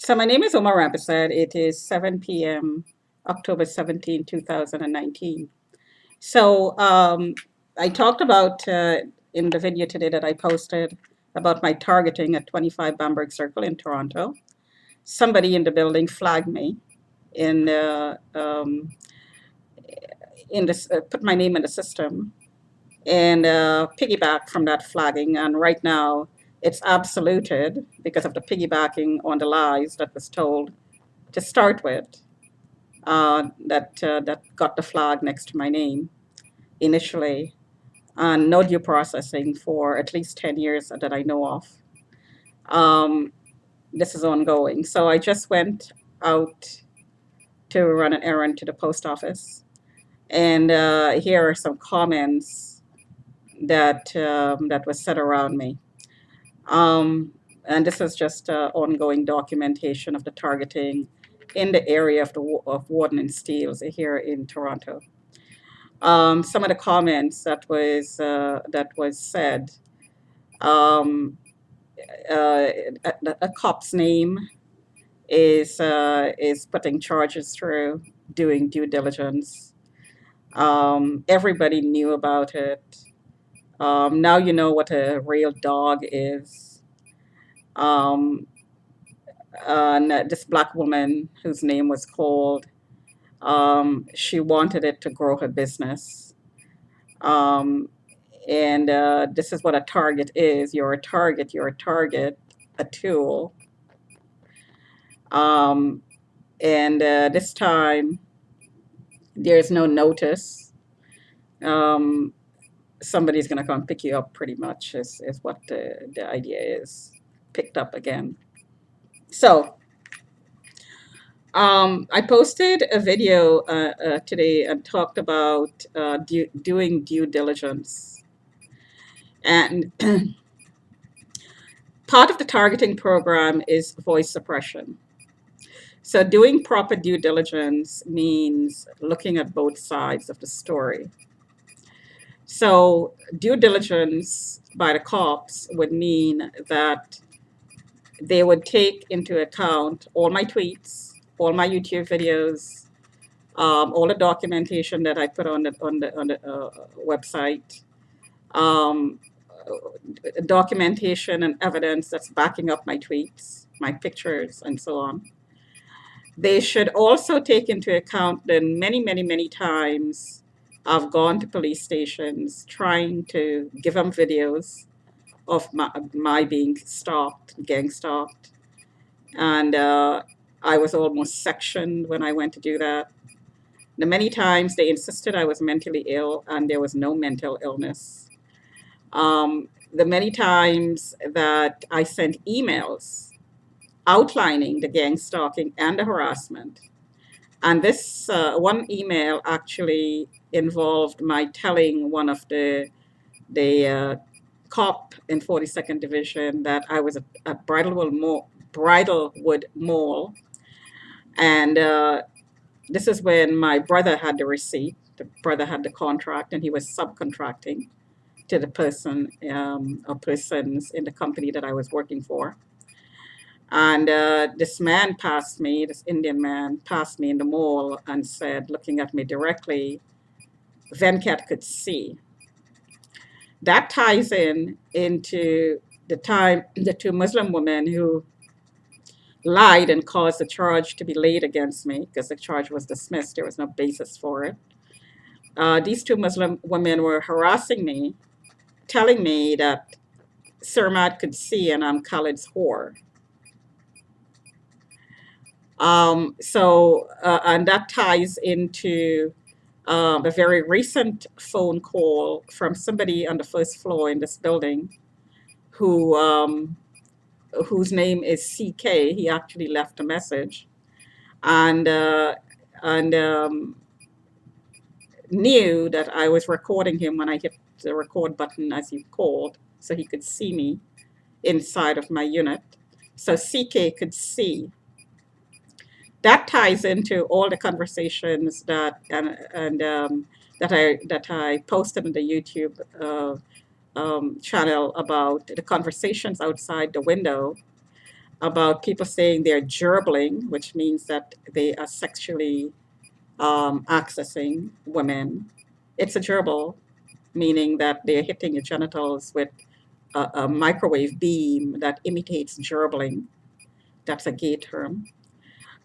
So my name is Omar Rabasad. It is 7 p.m., October 17, 2019. So I talked about in the video today that I posted about my targeting at 25 Bamburgh Circle in Toronto. Somebody in the building flagged me in this, put my name in the system and piggyback from that flagging. And right now it's absoluted because of the piggybacking on the lies that was told to start with. That got the flag next to my name initially, and no due processing for at least 10 years that I know of. Um, this is ongoing. So I just went out to run an errand to the post office, and here are some comments that was said around me. And this is just ongoing documentation of the targeting in the area of Warden and Steeles here in Toronto. Some of the comments that was said. Um, a cop's name is putting charges through, doing due diligence. Everybody knew about it. Now you know what a real dog is. Um, and this black woman whose name was called, she wanted it to grow her business. Um, and this is what a target is. You're a target. You're a target, a tool. Um, and this time, there's no notice. Um, Somebody's going to come pick you up, pretty much, is what the idea is. Picked up again. So I posted a video today and talked about doing due diligence. And part of the targeting program is voice suppression. So doing proper due diligence means looking at both sides of the story. So due diligence by the cops would mean that they would take into account all my tweets, all my YouTube videos, all the documentation that I put on the website, um, documentation and evidence that's backing up my tweets, my pictures, and so on. They should also take into account the many, many, many times I've gone to police stations trying to give them videos of my being stalked, gang stalked. And I was almost sectioned when I went to do that. The many times they insisted I was mentally ill and there was no mental illness. The many times that I sent emails outlining the gang stalking and the harassment. And this one email actually involved my telling one of the cop in 42nd Division that I was at Bridlewood Mall. And this is when my brother had the receipt. The brother had the contract, and he was subcontracting to the person or persons in the company that I was working for. And this man passed me, this Indian man passed me in the mall and said, looking at me directly, Venkat could see. That ties into the time the two Muslim women who lied and caused the charge to be laid against me because the charge was dismissed. There was no basis for it. These two Muslim women were harassing me, telling me that Surmat could see and I'm Khalid's whore. And that ties into a very recent phone call from somebody on the first floor in this building who whose name is CK. He actually left a message and knew that I was recording him when I hit the record button as he called, so he could see me inside of my unit. So CK could see. That ties into all the conversations that I posted in the YouTube channel about the conversations outside the window about people saying they're gerbling, which means that they are sexually accessing women. It's a gerbil, meaning that they're hitting your genitals with a microwave beam that imitates gerbling. That's a gay term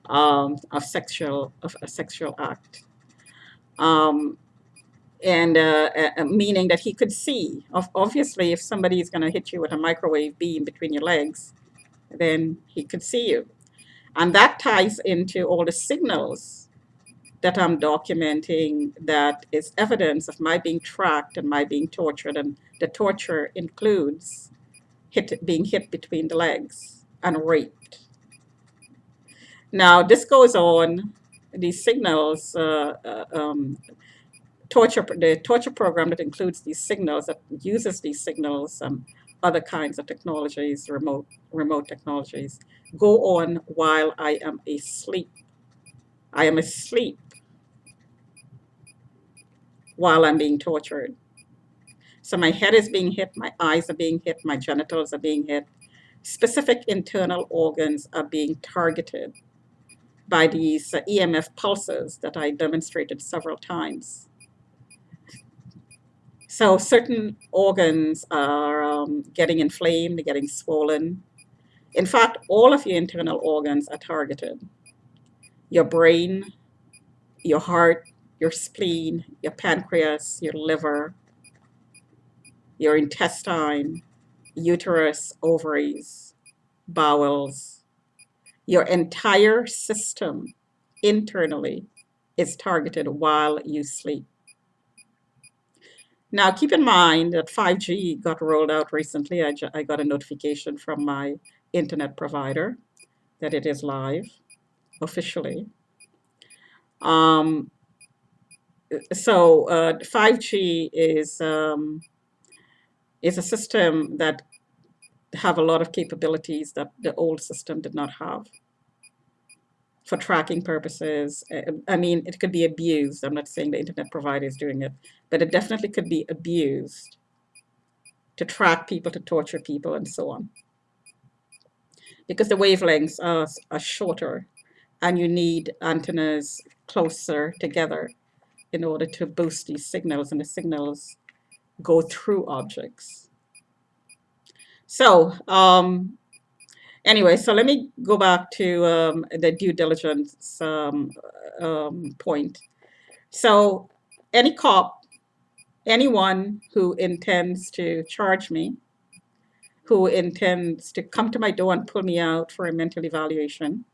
of a sexual act. Um, and meaning that he could see. Obviously, if somebody is going to hit you with a microwave beam between your legs, then he could see you. And that ties into all the signals that I'm documenting that is evidence of my being tracked and my being tortured. And the torture includes being hit between the legs and raped. Now, this goes on, these signals, the torture program that includes these signals, that uses these signals and other kinds of technologies, remote technologies, go on while I am asleep. I am asleep while I'm being tortured. So my head is being hit, my eyes are being hit, my genitals are being hit. Specific internal organs are being targeted by these EMF pulses that I demonstrated several times. So certain organs are getting inflamed, getting swollen. In fact, all of your internal organs are targeted. Your brain, your heart, your spleen, your pancreas, your liver, your intestine, uterus, ovaries, bowels, your entire system internally is targeted while you sleep. Now, keep in mind that 5G got rolled out recently. I got a notification from my internet provider that it is live officially. Um, so 5G is a system that have a lot of capabilities that the old system did not have for tracking purposes. I mean, it could be abused. I'm not saying the internet provider is doing it, but it definitely could be abused to track people, to torture people, and so on. Because the wavelengths are shorter and you need antennas closer together in order to boost these signals, and the signals go through objects. So, anyway, so let me go back to the due diligence point. So, any cop, anyone who intends to charge me, who intends to come to my door and pull me out for a mental evaluation,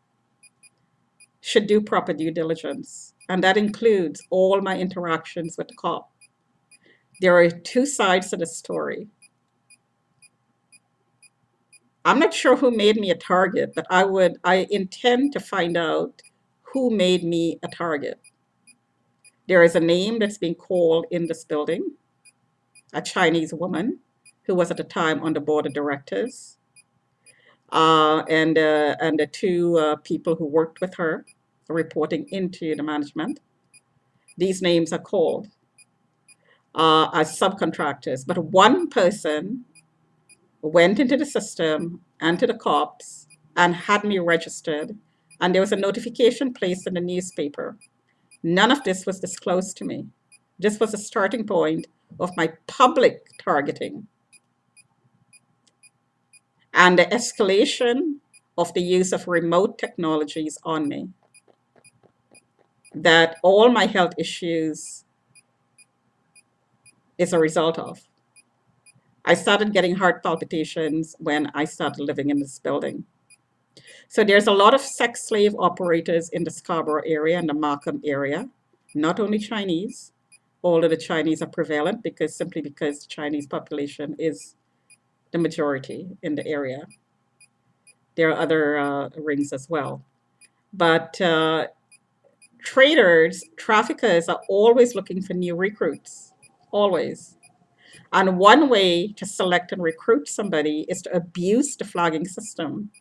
should do proper due diligence. And that includes all my interactions with the cop. There are two sides to the story. I'm not sure who made me a target, but I intend to find out who made me a target. There is a name that's being called in this building, a Chinese woman who was at the time on the board of directors, and the two people who worked with her reporting into the management. These names are called as subcontractors, but one person went into the system and to the cops and had me registered, and there was a notification placed in the newspaper. None of this was disclosed to me. This was the starting point of my public targeting and the escalation of the use of remote technologies on me. That all my health issues is a result of. I started getting heart palpitations when I started living in this building. So there's a lot of sex slave operators in the Scarborough area and the Markham area, not only Chinese, although the Chinese are prevalent simply because the Chinese population is the majority in the area. There are other rings as well. But traders, traffickers are always looking for new recruits, always. And one way to select and recruit somebody is to abuse the flagging system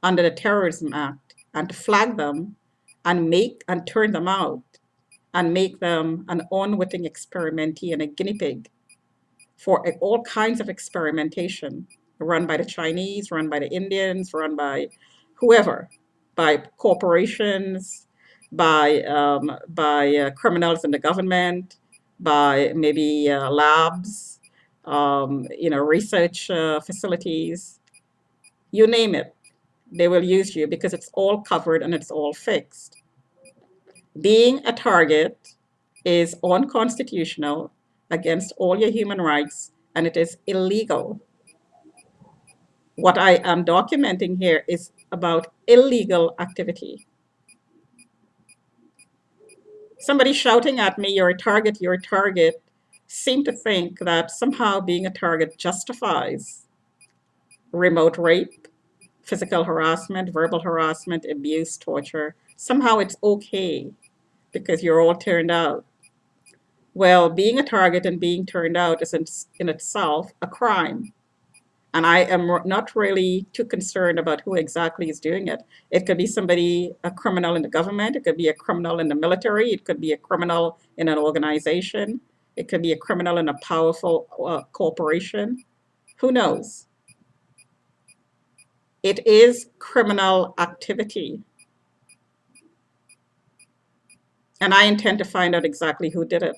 under the Terrorism Act and to flag them and turn them out and make them an unwitting experimentee and a guinea pig for all kinds of experimentation. run by the Chinese, run by the Indians, run by whoever, by corporations, by criminals in the government, by maybe labs, research facilities, you name it. They will use you because it's all covered and it's all fixed. Being a target is unconstitutional, against all your human rights, and it is illegal. What I am documenting here is about illegal activity. Somebody shouting at me, you're a target, seem to think that somehow being a target justifies remote rape, physical harassment, verbal harassment, abuse, torture. Somehow it's okay because you're all turned out. Well, being a target and being turned out is in itself a crime. And I am not really too concerned about who exactly is doing it. It could be somebody, a criminal in the government, it could be a criminal in the military, it could be a criminal in an organization, it could be a criminal in a powerful corporation. Who knows? It is criminal activity. And I intend to find out exactly who did it.